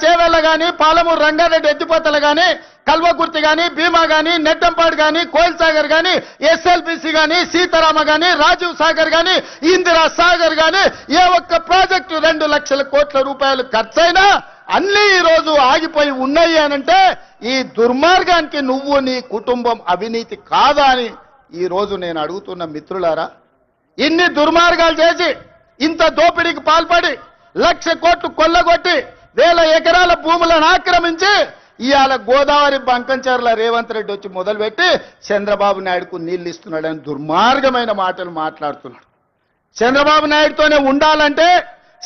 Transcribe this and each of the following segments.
చేవెళ్ళ గాని, పాలమూరు రంగారెడ్డి ఎత్తిపోతలు గాని, కల్వకుర్తి గాని, భీమా గాని, నెట్టంపాడు గాని, కోయిల్ సాగర్ గాని, ఎస్ఎల్బిసి గాని, సీతారామ గాని, రాజీవ్ సాగర్ గాని, ఇందిరా సాగర్ గాని, ఏ ఒక్క ప్రాజెక్టు 2 లక్షల కోట్ల రూపాయలు ఖర్చైనా అన్ని ఈ రోజు ఆగిపోయి ఉన్నాయి అనంటే ఈ దుర్మార్గానికి నువ్వు నీ కుటుంబం అవినీతి కాదా అని ఈ రోజు నేను అడుగుతున్న మిత్రులారా. ఇన్ని దుర్మార్గాలు చేసి ఇంత దోపిడీకి పాల్పడి 1,00,000 కోట్లు కొల్లగొట్టి 1000 ఎకరాల భూములను ఆక్రమించి ఇవాళ గోదావరి బంకంచెర్ల రేవంత్ రెడ్డి వచ్చి మొదలుపెట్టి చంద్రబాబు నాయుడుకు నీళ్లు ఇస్తున్నాడని దుర్మార్గమైన మాటలు మాట్లాడుతున్నాడు. చంద్రబాబు నాయుడుతోనే ఉండాలంటే,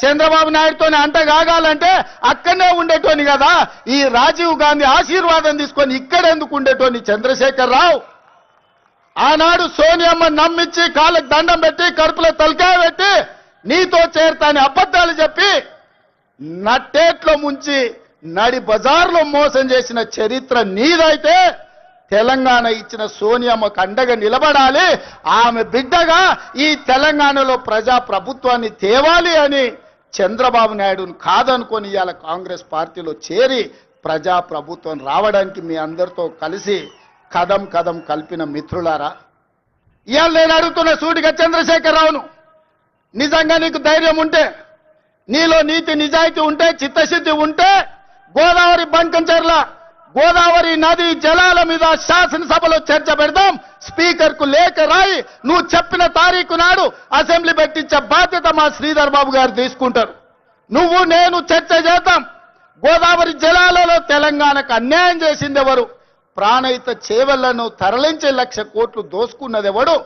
చంద్రబాబు నాయుడుతోనే అంటగాగాలంటే అక్కడనే ఉండేటోని కదా. ఈ రాజీవ్ గాంధీ ఆశీర్వాదం తీసుకొని ఇక్కడెందుకు ఉండేటోని చంద్రశేఖర్ రావు? ఆనాడు సోనియమ్మ నమ్మించి కాళ్ళకు దండం పెట్టి కడుపులో తలకాయ పెట్టి నీతో చేరతాని అబద్ధాలు చెప్పి నట్టేట్లో ముంచి నడి బజార్లో మోసం చేసిన చరిత్ర నీదైతే తెలంగాణ ఇచ్చిన సోనియమ్మకు అండగా నిలబడాలి. ఆమె బిడ్డగా ఈ తెలంగాణలో ప్రజా ప్రభుత్వాన్ని తేవాలి అని చంద్రబాబు నాయుడును కాదనుకొని ఇవాళ కాంగ్రెస్ పార్టీలో చేరి ప్రజా ప్రభుత్వం రావడానికి మీ అందరితో కలిసి కదం కదం కలిపిన మిత్రులారా, ఇవాళ నేను అడుగుతున్న సూటిగా చంద్రశేఖర్ రావును, నిజంగా నీకు ధైర్యం ఉంటే, నీలో నీతి నిజాయితీ ఉంటే, చిత్తశుద్ధి ఉంటే గోదావరి బంకంచెర్ల గోదావరి నది జలాల మీద శాసనసభలో చర్చ పెడదాం. స్పీకర్ కు లేఖ రాయి నువ్వు చెప్పిన తారీఖు నాడు అసెంబ్లీ పెట్టించే బాధ్యత మా శ్రీధర్ బాబు గారు తీసుకుంటారు. నువ్వు నేను చర్చ చేద్దాం. గోదావరి జలాలలో తెలంగాణకు అన్యాయం చేసింది ఎవరు? ప్రాణహిత చేవెళ్లను తరలించే 1,00,000 కోట్లు దోసుకున్నది ఎవడు?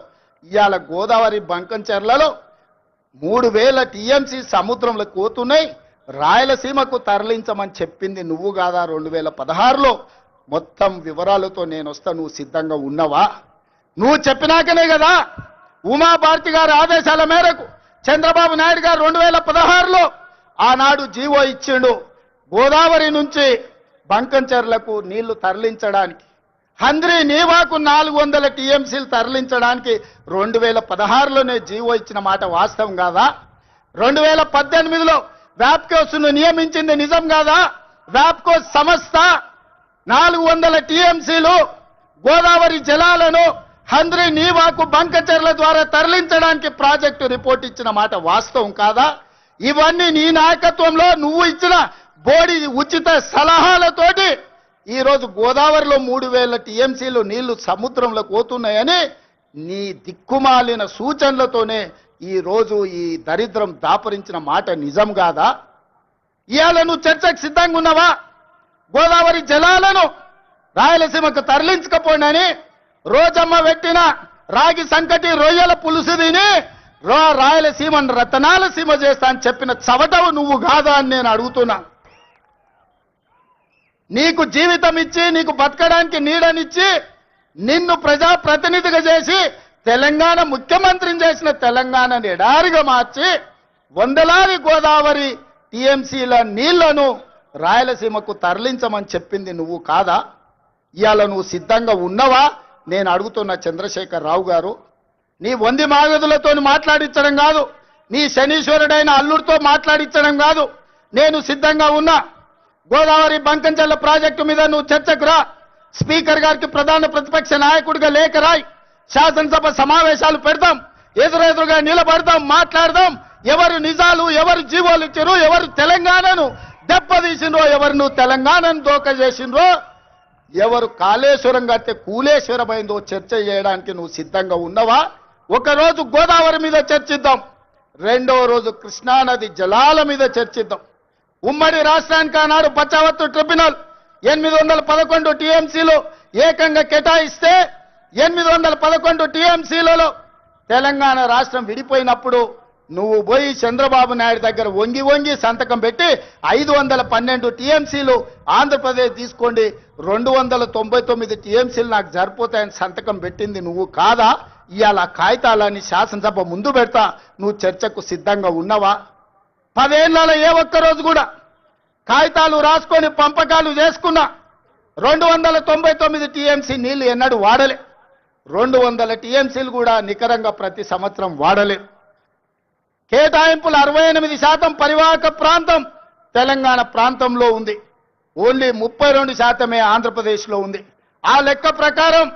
ఇవాళ గోదావరి బంకంచెర్లలో 3,000 టీఎంసీ సముద్రంలో పోతున్నాయి. రాయలసీమకు తరలించమని చెప్పింది నువ్వు కాదా? 2016లో మొత్తం వివరాలతో నేను వస్తా. నువ్వు సిద్ధంగా ఉన్నవా? నువ్వు చెప్పినాకనే కదా ఉమాభారతి గారి ఆదేశాల మేరకు చంద్రబాబు నాయుడు గారు 2016లో ఆనాడు జీవో ఇచ్చిండు. గోదావరి నుంచి బంకంచెర్లకు నీళ్లు తరలించడానికి, హంద్రీ నీవాకు 400 టీఎంసీలు తరలించడానికి 2016లోనే జీవో ఇచ్చిన మాట వాస్తవం కాదా? 2018లో వ్యాప్కోస్ను నియమించింది నిజం కాదా? వ్యాప్కోస్ సంస్థ 400 టీఎంసీలు గోదావరి జలాలను హంద్రీ నీవాకు బంకంచెర్ల ద్వారా తరలించడానికి ప్రాజెక్టు రిపోర్ట్ ఇచ్చిన మాట వాస్తవం కాదా? ఇవన్నీ నీ నాయకత్వంలో నువ్వు ఇచ్చిన బోడి ఉచిత సలహాలతోటి ఈరోజు గోదావరిలో 3,000 టీఎంసీలు నీళ్లు సముద్రంలో పోతున్నాయని నీ దిక్కుమాలిన సూచనలతోనే ఈరోజు ఈ దరిద్రం దాపరించిన మాట నిజం కాదా? ఇవాళ నువ్వు చర్చకు సిద్ధంగా ఉన్నావా? గోదావరి జలాలను రాయలసీమకు తరలించకపోయినని రోజమ్మ పెట్టిన రాగి సంకటి రొయ్యల పులుసు తిని రాయలసీమను రతనాల సీమ చేస్తా అని చెప్పిన చవటవు నువ్వు కాదా అని నేను అడుగుతున్నా. నీకు జీవితం ఇచ్చి, నీకు బతకడానికి నీడనిచ్చి, నిన్ను ప్రజాప్రతినిధిగా చేసి తెలంగాణ ముఖ్యమంత్రిని చేసిన తెలంగాణని ఎడారిగా మార్చి వందలాది గోదావరి టీఎంసీల నీళ్లను రాయలసీమకు తరలించమని చెప్పింది నువ్వు కాదా? ఇవాళ నువ్వు సిద్ధంగా ఉన్నవా నేను అడుగుతున్న చంద్రశేఖర్ రావు గారు. నీ వంది మాగదులతో మాట్లాడించడం కాదు, నీ శనీశ్వరుడైన అల్లుడితో మాట్లాడించడం కాదు. నేను సిద్ధంగా ఉన్నా. గోదావరి బంకంచెర్ల ప్రాజెక్టు మీద నువ్వు చర్చకు రా. స్పీకర్ గారికి ప్రధాన ప్రతిపక్ష నాయకుడిగా లేఖ రాయి. శాసనసభ సమావేశాలు పెడతాం, ఎదురెదురుగా నిలబడతాం, మాట్లాడదాం. ఎవరు నిజాలు, ఎవరు జీవోలు ఇచ్చారు, ఎవరు తెలంగాణను దెబ్బతీసిండ్రో, ఎవరు నువ్వు తెలంగాణను దోక చేసిండ్రో, ఎవరు కాళేశ్వరం కడితే కూలేశ్వరమైందో చర్చ చేయడానికి నువ్వు సిద్ధంగా ఉన్నవా? ఒకరోజు గోదావరి మీద చర్చిద్దాం, రెండవ రోజు కృష్ణానది జలాల మీద చర్చిద్దాం. ఉమ్మడి రాష్ట్రానికి ఆనాడు పచ్చావత్తు ట్రిబ్యునల్ 811 టీఎంసీలు ఏకంగా కేటాయిస్తే 811 టీఎంసీలలో తెలంగాణ రాష్ట్రం విడిపోయినప్పుడు నువ్వు పోయి చంద్రబాబు నాయుడు దగ్గర వంగి వంగి సంతకం పెట్టి 512 టీఎంసీలు ఆంధ్రప్రదేశ్ తీసుకోండి, 299 టీఎంసీలు నాకు సరిపోతాయని సంతకం పెట్టింది నువ్వు కాదా? ఇవాళ కాగితాలని శాసనసభ ముందు పెడతా, నువ్వు చర్చకు సిద్ధంగా ఉన్నవా? 10 ఏళ్లలో ఏ ఒక్కరోజు కూడా కాగితాలు రాసుకొని పంపకాలు చేసుకున్నా 299 టీఎంసీ నీళ్లు ఎన్నడూ వాడలే. 200 టీఎంసీలు కూడా నికరంగా ప్రతి సంవత్సరం వాడలే. కేటాయింపులు 68% పరివాహక ప్రాంతం తెలంగాణ ప్రాంతంలో ఉంది. ఓన్లీ 32% ఆంధ్రప్రదేశ్లో ఉంది. ఆ లెక్క ప్రకారం